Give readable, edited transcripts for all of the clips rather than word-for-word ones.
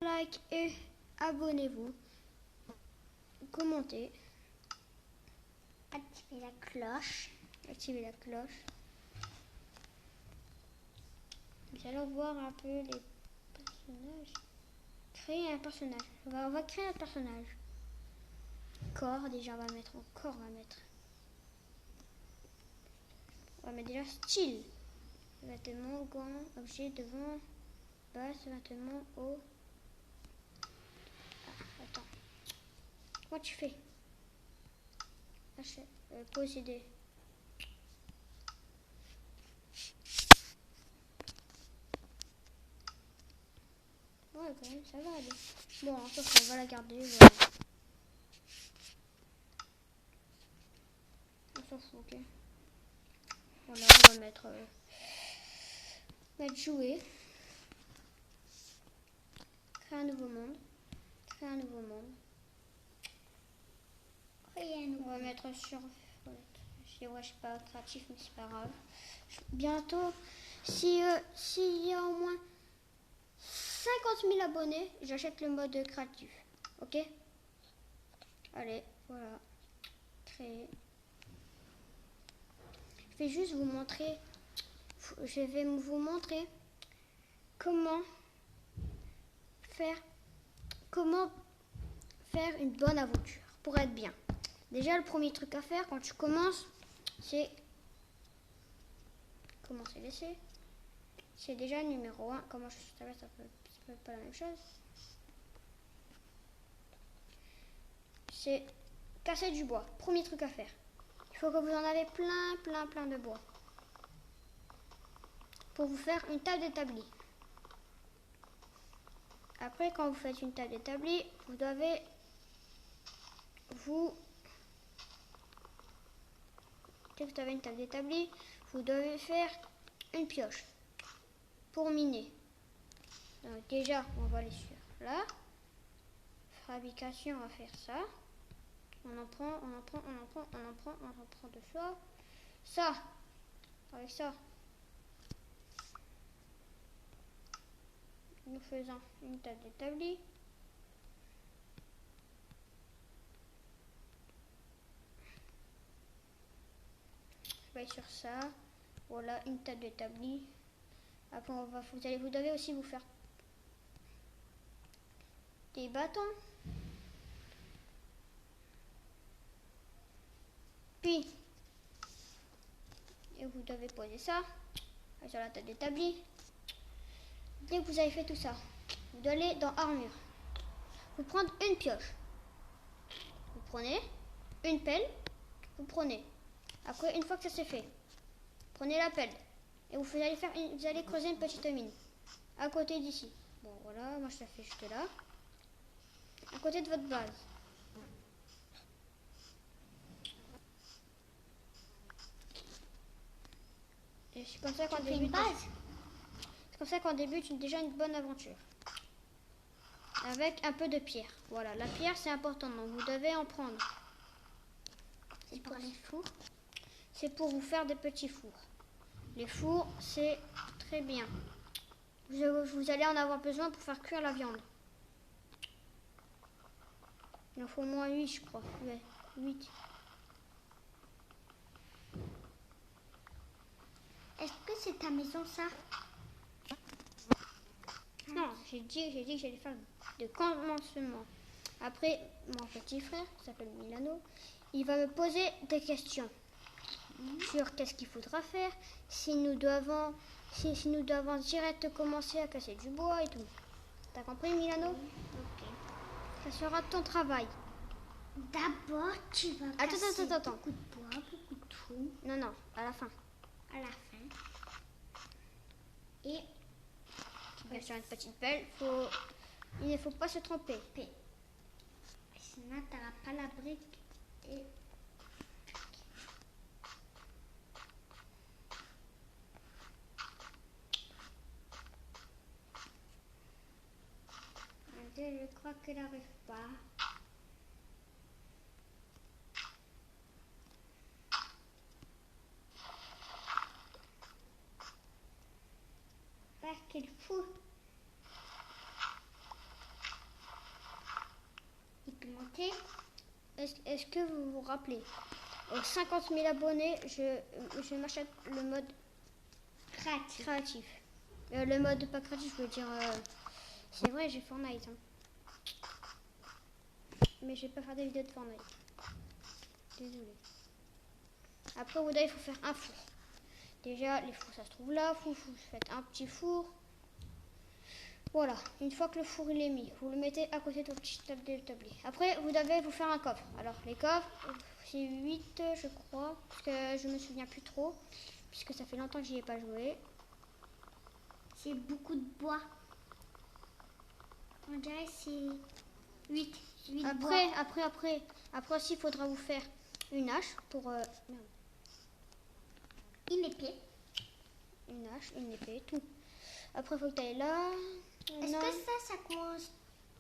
like et abonnez-vous. Commentez. Activez la cloche. Activez la cloche. Nous allons voir un peu les personnages. Créer un personnage. On va créer un personnage. Corps, déjà on va mettre en corps, on va mettre déjà style. Vêtements, gants, objet devant, base, vêtements, haut. Ah, attends. Comment tu fais? Posséder. Ouais, quand même, ça va aller. Bon, en fait, on va la garder. Voilà. On s'en fout, ok. Voilà, on va mettre jouer. Créer un nouveau monde. Créer un nouveau monde. On va mettre sur... Ouais, je sais pas, créatif, mais c'est pas grave. Bientôt, s'il y a au moins 50 000 abonnés, j'achète le mode créatif. Ok? Allez, voilà. Créer. Je vais juste vous montrer. Je vais vous montrer comment faire une bonne aventure pour être bien. Déjà, le premier truc à faire quand tu commences, c'est commencer l'essai. C'est déjà le numéro 1. Comment je savais, ça peut pas la même chose. C'est casser du bois. Premier truc à faire. Il faut que vous en avez plein de bois. Pour vous faire une table d'établi. Après, quand vous faites une table d'établi, vous avez dès que vous avez une table d'établi, vous devez faire une pioche pour miner. Donc déjà, on va aller sur là. Fabrication, on va faire ça. On en prend de soi. Ça, avec ça, nous faisons une table d'établi. Je vais sur ça. Voilà, une table d'établi. Après, vous devez aussi vous faire des bâtons. Puis, vous devez poser ça sur la table d'établi. Dès que vous avez fait tout ça, vous allez dans armure. Vous prenez une pioche. Vous prenez une pelle. Vous prenez. Après, une fois que ça c'est fait, prenez la pelle et vous allez creuser une petite mine à côté d'ici. Bon, voilà, moi je la fais juste là, à côté de votre base. Et c'est comme ça qu'on débute. C'est comme ça qu'on débute déjà une bonne aventure. Avec un peu de pierre. Voilà, la pierre c'est important, donc vous devez en prendre. C'est pour les fours. C'est pour vous faire des petits fours. Les fours, c'est très bien. Vous allez en avoir besoin pour faire cuire la viande. Il en faut au moins 8, je crois. Ouais, 8. Est-ce que c'est ta maison, ça? Non, j'ai dit que j'allais faire de commencement. Après, mon petit frère, qui s'appelle Milano, il va me poser des questions sur qu'est-ce qu'il faudra faire, si nous devons direct commencer à casser du bois et tout. T'as compris, Milano? Ok. Ça sera ton travail. D'abord, tu vas casser Attends. beaucoup de bois, beaucoup de tout. Non, à la fin. À la fin. Et Sur une petite pelle, il ne faut pas se tromper. Sinon, tu n'auras pas la brique. Et je crois qu'elle n'arrive pas. Parce qu'il faut. monter. Est-ce que vous vous rappelez? Aux 50 000 abonnés, je m'achète le mode créatif. Le mode pas créatif, je veux dire... c'est vrai, j'ai Fortnite. Hein. Mais je vais pas faire des vidéos de Fortnite. Désolée. Après, au il faut faire un four. Déjà, les fours, ça se trouve là. Vous faites un petit four. Voilà. Une fois que le four il est mis, vous le mettez à côté de votre petit tablier. Après, vous devez vous faire un coffre. Alors, les coffres, c'est 8, je crois. Parce que je me souviens plus trop. Puisque ça fait longtemps que j'y ai pas joué. C'est beaucoup de bois. On dirait que c'est 8 bois. Après aussi, il faudra vous faire une hache pour... Une épée. Une hache, une épée, tout. Après, il faut que tu ailles là. Est-ce que ça commence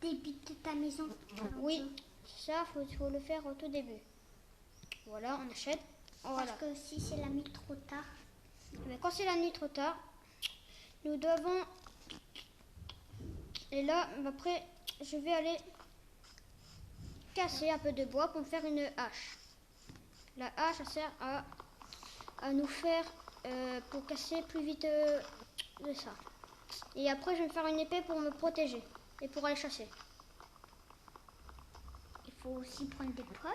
début de ta maison? Oui, ça, faut le faire au tout début. Voilà, on achète. Voilà. Parce que si c'est la nuit trop tard. Mais quand c'est la nuit trop tard, nous devons... Et là, après, je vais aller casser un peu de bois pour me faire une hache. La hache, ça sert à nous faire... pour casser plus vite de ça. Et après, je vais me faire une épée pour me protéger et pour aller chasser. Il faut aussi prendre des pommes,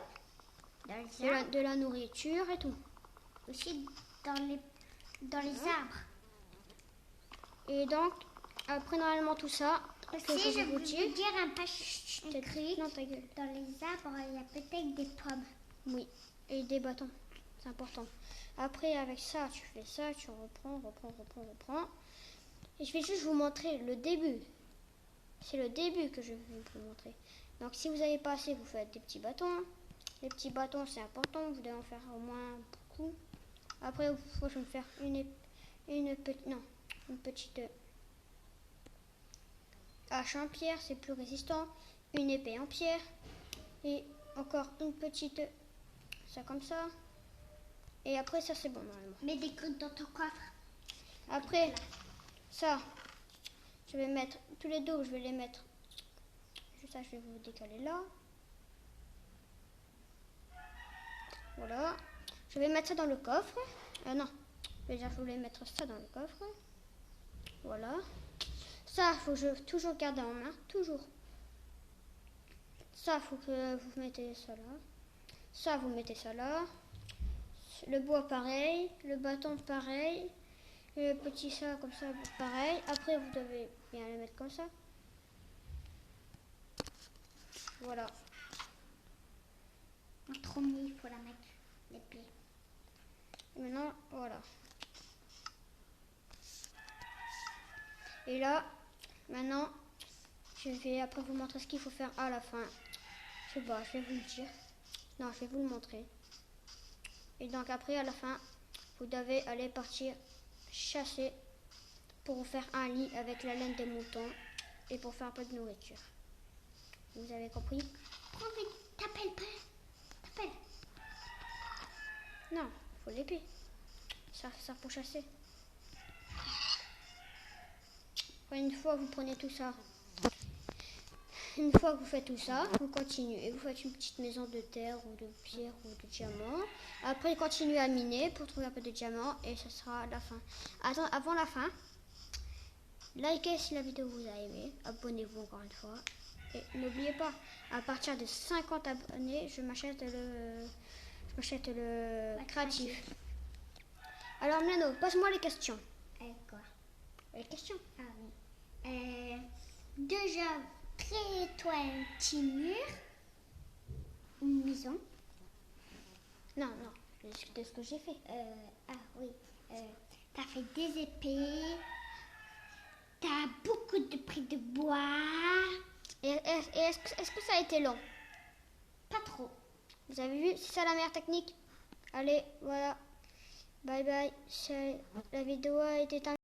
de la nourriture et tout. Aussi dans les arbres. Et donc, après, normalement, tout ça... Aussi, je veux dire un pas écrit. Non, ta gueule. Dans les arbres, il y a peut-être des pommes. Oui, et des bâtons. C'est important. Après, avec ça, tu fais ça, tu reprends. Et je vais juste vous montrer le début. C'est le début que je vais vous montrer. Donc, si vous n'avez pas assez, vous faites des petits bâtons. Les petits bâtons, c'est important. Vous devez en faire au moins beaucoup. Après, il faut me faire une petite hache en pierre. C'est plus résistant. Une épée en pierre. Et encore une petite... Ça comme ça. Et après, ça, c'est bon, normalement. Mets des trucs dans ton coffre. Après, ça, je vais mettre tous les dos, je vais les mettre. Ça, je vais vous décaler là. Voilà. Je vais mettre ça dans le coffre. Non, déjà, je voulais mettre ça dans le coffre. Voilà. Ça, faut que je toujours garder en main, toujours. Ça, faut que vous mettez ça là. Ça, vous mettez ça là. Le bois pareil, le bâton pareil, le petit ça comme ça pareil. Après vous devez bien le mettre comme ça. Voilà. Entre mis, il faut la mettre l'épée. Et maintenant voilà. Et là, maintenant, je vais après vous montrer ce qu'il faut faire à la fin. Je sais pas, je vais vous le dire. Non, je vais vous le montrer. Et donc après, à la fin, vous devez aller partir chasser pour vous faire un lit avec la laine des moutons et pour faire un peu de nourriture. Vous avez compris? Prends vite, t'appelles. Non, faut l'épée. Ça sert pour chasser. Après, une fois que vous prenez tout ça, une fois que vous faites tout ça, vous continuez. Vous faites une petite maison de terre ou de pierre ou de diamant. Après, continuez à miner pour trouver un peu de diamants et ce sera la fin. Attends, avant la fin, likez si la vidéo vous a aimé. Abonnez-vous encore une fois. Et n'oubliez pas, à partir de 50 abonnés, je m'achète le créatif. Alors, Mlano, passe-moi les questions. Quoi? Les questions? Ah oui. Déjà, crée-toi un petit mur. Une maison. Non, c'est ce que j'ai fait. Ah oui. T'as fait des épées. T'as beaucoup de prix de bois. Et est-ce que ça a été long? Pas trop. Vous avez vu? C'est ça la meilleure technique. Allez, voilà. Bye bye. La vidéo a été terminée.